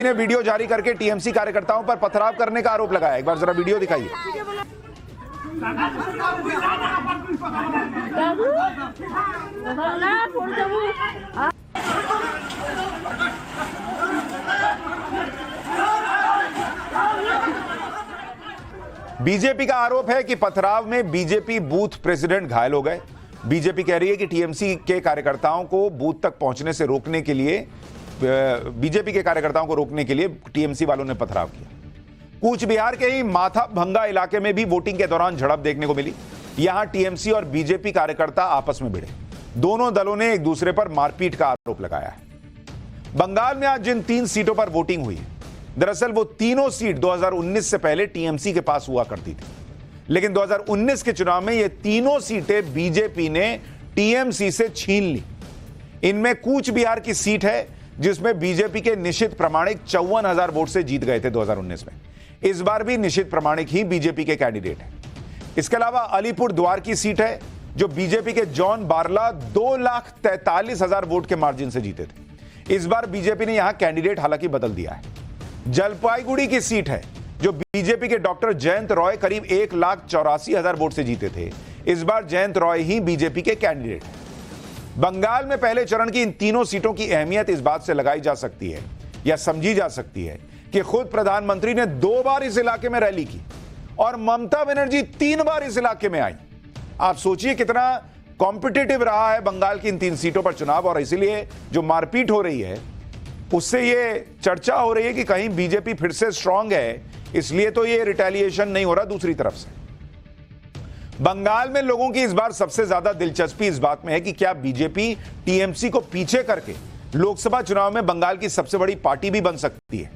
ने वीडियो जारी करके टीएमसी कार्यकर्ताओं पर पथराव करने का आरोप लगाया। एक बार जरा वीडियो दिखाइए। बीजेपी का आरोप है कि पथराव में बीजेपी बूथ प्रेसिडेंट घायल हो गए। बीजेपी कह रही है कि टीएमसी के कार्यकर्ताओं को बूथ तक पहुंचने से रोकने के लिए टीएमसी वालों ने पथराव किया। कूच बिहार के ही माथा भंगा इलाके में भी वोटिंग के दौरान झड़प देखने को मिली। यहां टीएमसी और बीजेपी कार्यकर्ता आपस में भिड़े। दोनों दलों ने एक दूसरे पर मारपीट का आरोप लगाया है। बंगाल में आज जिन 3 सीटों पर वोटिंग हुई, दरअसल वो तीनों सीट 2019 से पहले टीएमसी के पास हुआ करती थी, लेकिन 2019 के चुनाव में ये तीनों सीटें बीजेपी ने टीएमसी से छीन ली। इनमें कूच बिहार की सीट है जिसमें बीजेपी के निशित प्रामाणिक 54,000 वोट से जीत गए थे 2019 में। इस बार भी निशित प्रामाणिक ही बीजेपी के कैंडिडेट हैं। इसके अलावा अलीपुर द्वार की सीट है जो बीजेपी के जॉन बारला 2,43,000 वोट के मार्जिन से जीते थे। इस बार बीजेपी ने यहां कैंडिडेट हालांकि बदल दिया है। जलपाईगुड़ी की सीट है जो बीजेपी के डॉक्टर जयंत रॉय करीब 1,84,000 वोट से जीते थे। इस बार जयंत रॉय ही बीजेपी के कैंडिडेट हैं। बंगाल में पहले चरण की इन तीनों सीटों की अहमियत इस बात से लगाई जा सकती है या समझी जा सकती है कि खुद प्रधानमंत्री ने 2 बार इस इलाके में रैली की और ममता बनर्जी 3 बार इस इलाके में आई। आप सोचिए कितना कॉम्पिटिटिव रहा है बंगाल की इन 3 सीटों पर चुनाव, और इसीलिए जो मारपीट हो रही है उससे ये चर्चा हो रही है कि कहीं बीजेपी फिर से स्ट्रांग है, इसलिए तो ये रिटेलिएशन नहीं हो रहा। दूसरी तरफ से बंगाल में लोगों की इस बार सबसे ज्यादा दिलचस्पी इस बात में है कि क्या बीजेपी टीएमसी को पीछे करके लोकसभा चुनाव में बंगाल की सबसे बड़ी पार्टी भी बन सकती है।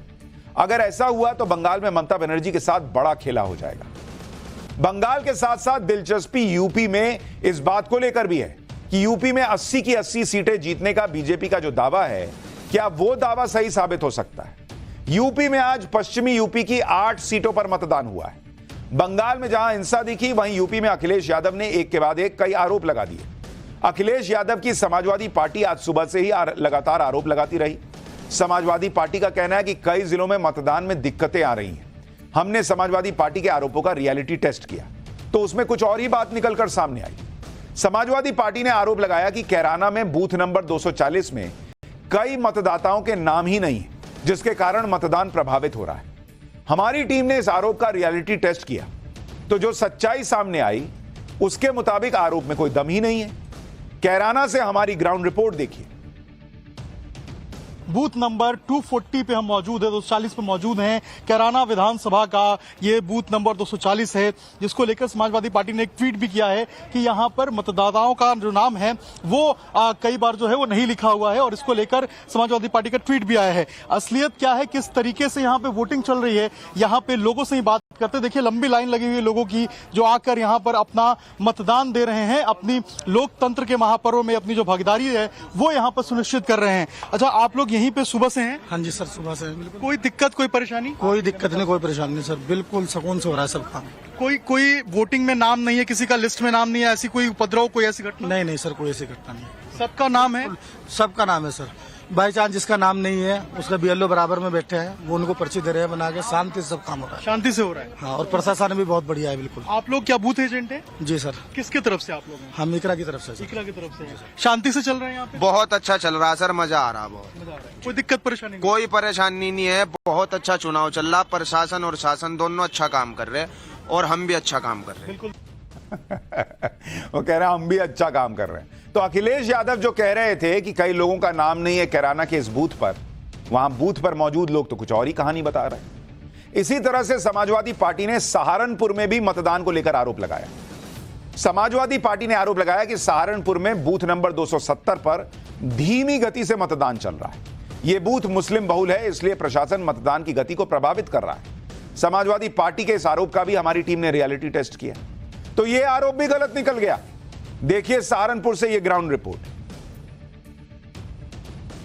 अगर ऐसा हुआ तो बंगाल में ममता बनर्जी के साथ बड़ा खेला हो जाएगा। बंगाल के साथ साथ दिलचस्पी यूपी में इस बात को लेकर भी है कि यूपी में 80 की 80 सीटें जीतने का बीजेपी का जो दावा है, क्या वो दावा सही साबित हो सकता है। यूपी में आज पश्चिमी यूपी की 8 सीटों पर मतदान हुआ है। बंगाल में जहां हिंसा दिखी, वहीं यूपी में अखिलेश यादव ने एक के बाद एक कई आरोप लगा दिए। अखिलेश यादव की समाजवादी पार्टी आज सुबह से ही लगातार आरोप लगाती रही। समाजवादी पार्टी का कहना है कि कई जिलों में मतदान में दिक्कतें आ रही हैं। हमने समाजवादी पार्टी के आरोपों का रियलिटी टेस्ट किया तो उसमें कुछ और ही बात निकलकर सामने आई। समाजवादी पार्टी ने आरोप लगाया कि कैराना में बूथ नंबर 240 में कई मतदाताओं के नाम ही नहीं है, जिसके कारण मतदान प्रभावित हो रहा है। हमारी टीम ने इस आरोप का रियलिटी टेस्ट किया तो जो सच्चाई सामने आई उसके मुताबिक आरोप में कोई दम ही नहीं है। कैराना से हमारी ग्राउंड रिपोर्ट देखिए। बूथ नंबर 240 पे हम मौजूद है, 240 पे मौजूद हैं। कैराना विधानसभा का ये बूथ नंबर 240 है, जिसको लेकर समाजवादी पार्टी ने एक ट्वीट भी किया है कि यहाँ पर मतदाताओं का जो नाम है वो कई बार जो है वो नहीं लिखा हुआ है, और इसको लेकर समाजवादी पार्टी का ट्वीट भी आया है। असलियत क्या है, किस तरीके से यहाँ पे वोटिंग चल रही है, यहाँ पे लोगों से ही बात करते। देखिए लंबी लाइन लगी हुई है लोगों की जो आकर यहाँ पर अपना मतदान दे रहे हैं, अपनी लोकतंत्र के महापर्व में अपनी जो भागीदारी है वो यहाँ पर सुनिश्चित कर रहे हैं। अच्छा, आप लोग यहीं पे सुबह से हैं? हाँ जी सर, सुबह से बिल्कुल। कोई दिक्कत, कोई परेशानी? कोई दिक्कत नहीं, कोई परेशानी नहीं सर, बिल्कुल सुकून से हो रहा है सब काम। कोई वोटिंग में नाम नहीं है, किसी का लिस्ट में नाम नहीं है, ऐसी कोई उपद्रव, कोई ऐसी घटना? नहीं सर, कोई ऐसी घटना नहीं। सबका नाम है? सबका नाम है सर। बाई चांस जिसका नाम नहीं है उसका बीएलओ बराबर में बैठे हैं, वो उनको पर्ची दे रहे हैं बना के। शांति से सब काम हो रहा है। शांति से हो रहा है। हाँ, और प्रशासन भी बहुत बढ़िया है। बिल्कुल। आप लोग क्या बूथ एजेंट हैं? जी सर। किसकी तरफ से आप लोग हैं? हम इकरा की तरफ से। इकरा की तरफ से। शांति से चल रहे हैं यहाँ पे? बहुत अच्छा चल रहा है सर, मजा आ रहा है बहुत। मजा आ रहा है। कोई दिक्कत परेशानी? कोई परेशानी नहीं है, बहुत अच्छा चुनाव चल रहा। प्रशासन और शासन दोनों अच्छा काम कर रहे हैं और हम भी अच्छा काम कर रहे हैं। बिल्कुल। वो कह रहे हैं हम भी अच्छा काम कर रहे हैं। तो अखिलेश यादव जो कह रहे थे कि कई लोगों का नाम नहीं है कैराना के इस बूथ पर, वहां बूथ पर मौजूद लोग तो कुछ और ही कहानी बता रहे हैं। इसी तरह से समाजवादी पार्टी ने सहारनपुर में भी मतदान को लेकर आरोप लगाया। समाजवादी पार्टी ने आरोप लगाया कि सहारनपुर में बूथ नंबर 270 पर धीमी गति से मतदान चल रहा है। यह बूथ मुस्लिम बहुल है, इसलिए प्रशासन मतदान की गति को प्रभावित कर रहा है। समाजवादी पार्टी के इस आरोप का भी हमारी टीम ने रियलिटी टेस्ट किया तो यह आरोप भी गलत निकल गया। देखिए सहारनपुर से यह ग्राउंड रिपोर्ट।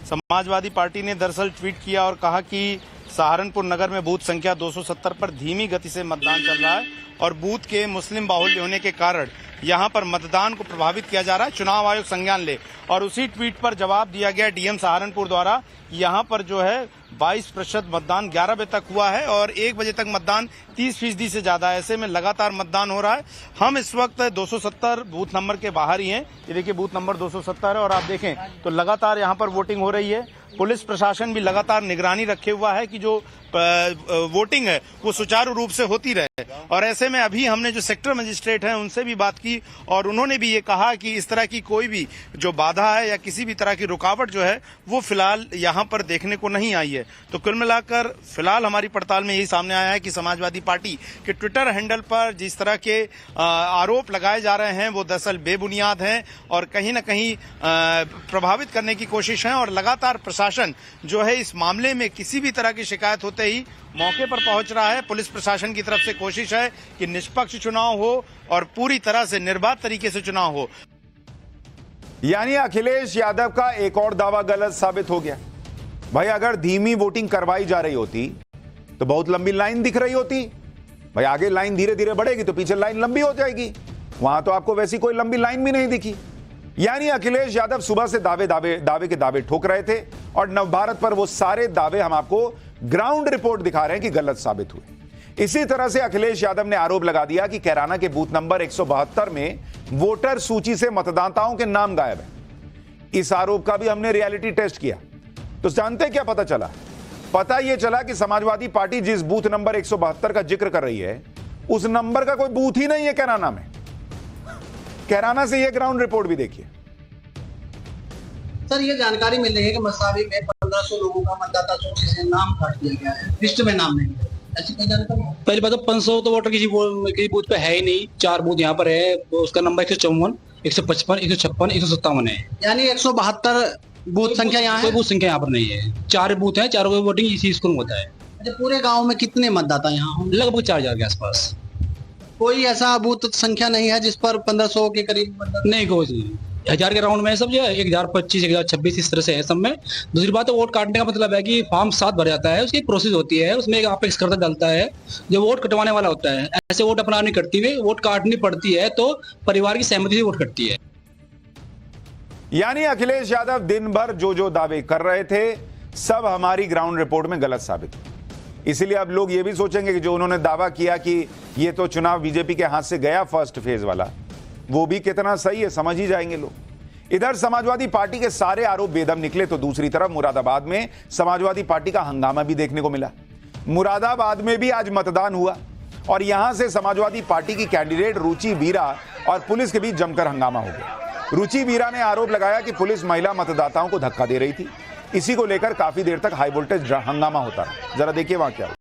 समाजवादी पार्टी ने दरअसल ट्वीट किया और कहा कि सहारनपुर नगर में बूथ संख्या 270 पर धीमी गति से मतदान चल रहा है और बूथ के मुस्लिम बाहुल्य होने के कारण यहां पर मतदान को प्रभावित किया जा रहा है, चुनाव आयोग संज्ञान ले। और उसी ट्वीट पर जवाब दिया गया डीएम सहारनपुर द्वारा, यहां पर जो है 22% मतदान 11 बजे तक हुआ है और 1 बजे तक मतदान 30% से ज्यादा है। ऐसे में लगातार मतदान हो रहा है। हम इस वक्त 270 बूथ नंबर के बाहर ही हैं। ये देखिए बूथ नंबर 270 है और आप देखें तो लगातार यहाँ पर वोटिंग हो रही है। पुलिस प्रशासन भी लगातार निगरानी रखे हुआ है कि जो वोटिंग है वो सुचारू रूप से होती रहे। और ऐसे में अभी हमने जो सेक्टर मजिस्ट्रेट हैं उनसे भी बात की और उन्होंने भी ये कहा कि इस तरह की कोई भी जो बाधा है या किसी भी तरह की रुकावट जो है वो फिलहाल यहाँ पर देखने को नहीं आई है। तो कुल मिलाकर फिलहाल हमारी पड़ताल में यही सामने आया है कि समाजवादी पार्टी के ट्विटर हैंडल पर जिस तरह के आरोप लगाए जा रहे हैं वो दरअसल बेबुनियाद हैं और कहीं न कहीं प्रभावित करने की कोशिश है। और लगातार प्रशासन जो है इस मामले में किसी भी तरह की शिकायत होते ही मौके पर पहुंच रहा है। पुलिस प्रशासन की तरफ से कोशिश है कि निष्पक्ष चुनाव हो और पूरी तरह से निर्बाध तरीके से चुनाव हो। यानी अखिलेश यादव का एक और दावा गलत साबित हो गया। भाई अगर धीमी वोटिंग करवाई जा रही होती तो बहुत लंबी लाइन दिख रही होती। भाई आगे लाइन धीरे धीरे बढ़ेगी तो पीछे लाइन लंबी हो जाएगी। वहां तो आपको वैसी कोई लंबी लाइन भी नहीं दिखी। यानी अखिलेश यादव सुबह से दावे के दावे ठोक रहे थे और नवभारत पर वो सारे दावे हम आपको ग्राउंड रिपोर्ट दिखा रहे हैं कि गलत साबित हुए। इसी तरह से अखिलेश यादव ने आरोप लगा दिया कि कैराना के बूथ नंबर 172 में वोटर सूची से मतदाताओं के नाम गायब है। इस आरोप का भी हमने रियलिटी टेस्ट किया तो जानते क्या पता चला? पता यह चला कि समाजवादी पार्टी जिस बूथ नंबर 172 का जिक्र कर रही है उस नंबर का कोई बूथ ही नहीं है कैराना में। कैराना से यह ग्राउंड रिपोर्ट भी देखिए। सर ये जानकारी मिल रही है कि मसावी में 1500 लोगों का मतदाता सूची से नाम काट दिया गया है, लिस्ट में नाम नहीं है। ऐसी कोई जानकारी? पहली बात तो 500 तो वोटर किसी बूथ पे है ही नहीं। 4 बूथ यहाँ पर है, उसका नंबर 154, 155, 156, 157 है। यानी 172 बूथ संख्या यहाँ कोई है। बूथ संख्या यहाँ पर नहीं है। 4 बूथ है, चारों की वोटिंग इसी स्कूल में होता है। अच्छा, पूरे गांव में कितने मतदाता यहाँ होंगे? लगभग 4000 के आसपास। कोई ऐसा बूथ संख्या नहीं है जिस पर 1500 के करीब मतदाता? नहीं, कोई 1000 के राउंड में है सब जो है। 1025, 1026 इस तरह से है सब में। दूसरी बात है वोट काटने का मतलब है कि फॉर्म 7 भर जाता है, उसकी एक प्रोसेस होती है, उसमें एक अपेक्स करता डालता है जो वोट कटवाने वाला होता है। ऐसे वोट अपना नहीं कटती हुई, वोट काटनी पड़ती है तो परिवार की सहमति से वोट कटती है। यानी अखिलेश यादव दिन भर जो दावे कर रहे थे सब हमारी ग्राउंड रिपोर्ट में गलत साबित हुए। इसीलिए अब लोग ये भी सोचेंगे कि जो उन्होंने दावा किया कि ये तो चुनाव बीजेपी के हाथ से गया फर्स्ट फेज वाला, वो भी कितना सही है समझ ही जाएंगे लोग। इधर समाजवादी पार्टी के सारे आरोप बेदम निकले तो दूसरी तरफ मुरादाबाद में समाजवादी पार्टी का हंगामा भी देखने को मिला। मुरादाबाद में भी आज मतदान हुआ और यहां से समाजवादी पार्टी की कैंडिडेट रुचि वीरा और पुलिस के बीच जमकर हंगामा हो गया। रुचि वीरा ने आरोप लगाया कि पुलिस महिला मतदाताओं को धक्का दे रही थी। इसी को लेकर काफी देर तक हाई वोल्टेज हंगामा होता रहा। जरा देखिए वहां क्या हुआ।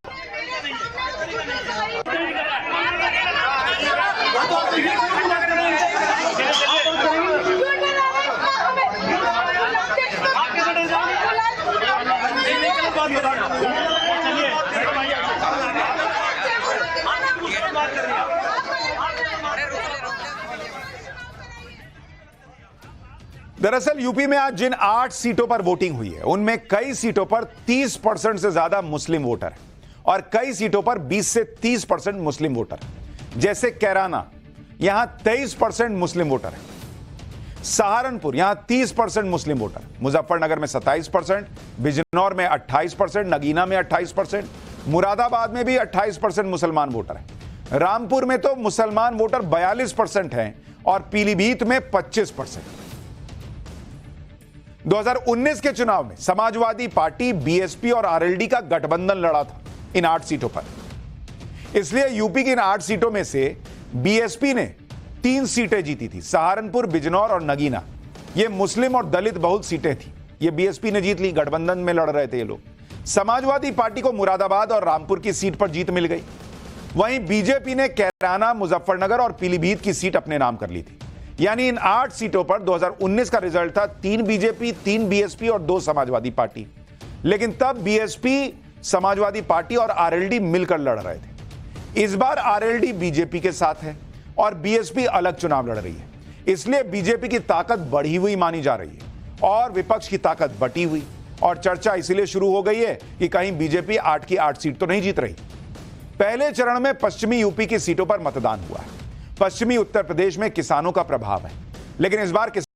दरअसल यूपी में आज जिन 8 सीटों पर वोटिंग हुई है उनमें कई सीटों पर 30% से ज्यादा मुस्लिम वोटर है और कई सीटों पर 20 से 30% मुस्लिम वोटर है। जैसे कैराना, यहां 23% मुस्लिम वोटर है। सहारनपुर, यहां 30% मुस्लिम वोटर, मुजफ्फरनगर में 27%, बिजनौर में 28%, नगीना में 28%, मुरादाबाद में भी 28% मुसलमान वोटर है। रामपुर में तो मुसलमान वोटर 42% हैं और पीलीभीत में 25%। 2019 के चुनाव में समाजवादी पार्टी, बीएसपी और आरएलडी का गठबंधन लड़ा था इन 8 सीटों पर। इसलिए यूपी की इन 8 सीटों में से बीएसपी ने 3 सीटें जीती थी, सहारनपुर, बिजनौर और नगीना। ये मुस्लिम और दलित बहुल सीटें थी, ये बीएसपी ने जीत ली। गठबंधन में लड़ रहे थे ये लोग। समाजवादी पार्टी को मुरादाबाद और रामपुर की सीट पर जीत मिल गई। वहीं बीजेपी ने कैराना, मुजफ्फरनगर और पीलीभीत की सीट अपने नाम कर ली थी। यानी इन 8 सीटों पर 2019 का रिजल्ट था 3 बीजेपी, 3 बीएसपी और 2 समाजवादी पार्टी। लेकिन तब बीएसपी, समाजवादी पार्टी और आरएलडी मिलकर लड़ रहे थे। इस बार आरएलडी बीजेपी के साथ है और बीएसपी अलग चुनाव लड़ रही है। इसलिए बीजेपी की ताकत बढ़ी हुई मानी जा रही है और विपक्ष की ताकत बटी हुई। और चर्चा इसलिए शुरू हो गई है कि कहीं बीजेपी 8 की 8 सीट तो नहीं जीत रही। पहले चरण में पश्चिमी यूपी की सीटों पर मतदान हुआ है। पश्चिमी उत्तर प्रदेश में किसानों का प्रभाव है, लेकिन इस बार